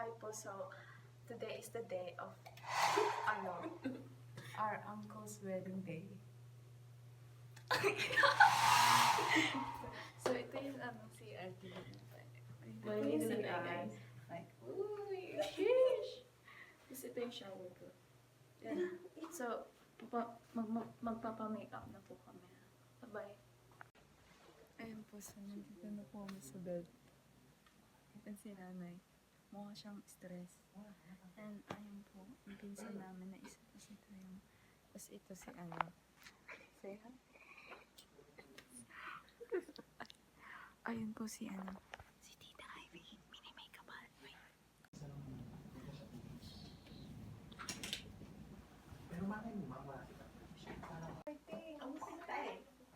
Hi po, so today is the day of our uncle's wedding day. So ito yung si RT. Ito yung CR. Like, uy, sheesh! Tapos ito yung shower ko. Yan. So, magpapa-makeup na po kami. Bye-bye. Ayan po, so nandito na po kami sa bed. Ito si nanay. Mukha siyang stress. And ayun po, yung pinsan namin na isa. Tapos ito yung, tapos ito si say hi. Ayun po si si Tita Ivy. Mini-makeup on.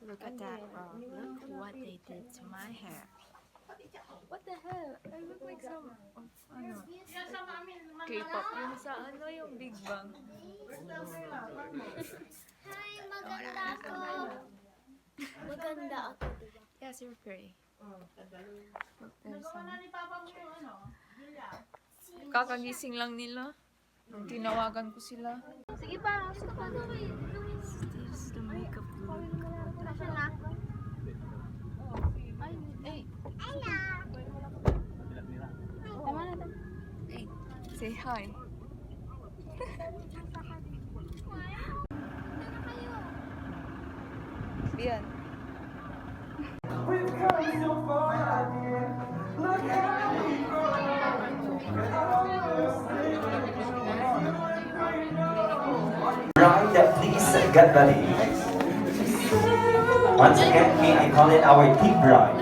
Look at that, look what they did to my hair. What the hell? I look like some, K-pop. Yung sa yung Big Bang. Hi, maganda ako. Maganda ako, diba? Yes, you're pretty. There's kakagising lang nila. Nung tinawagan ko sila. Sige pa, gusto ko gawin. This is the makeup look. Kasi na ako. Hey, Tama na. hey, say hi. Yan. Bride, please get ready. Once again, may I call it our team bride.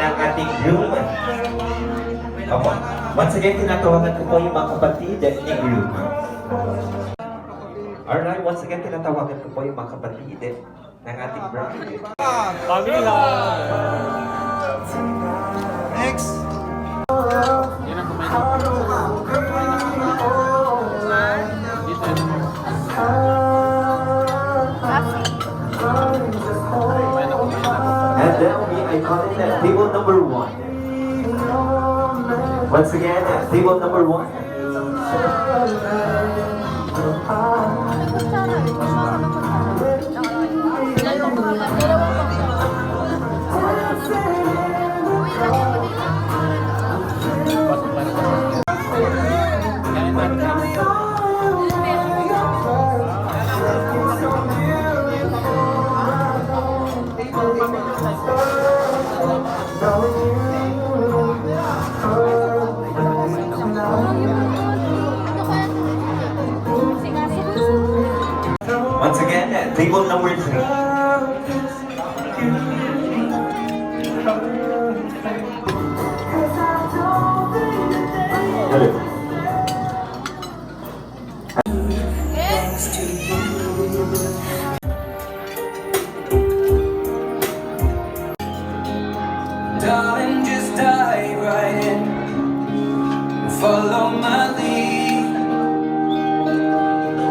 Ng ating groom. Opo. Once again, tinatawagan ko po yung mga kapatid ni groom. Alright, once again, tinatawagan ko po yung mga kapatid ng ating bride. Pamila! Next! Yan ang kumain. And then I call it table number 1. Once again, table number 1. Once again, table number 3. Hello.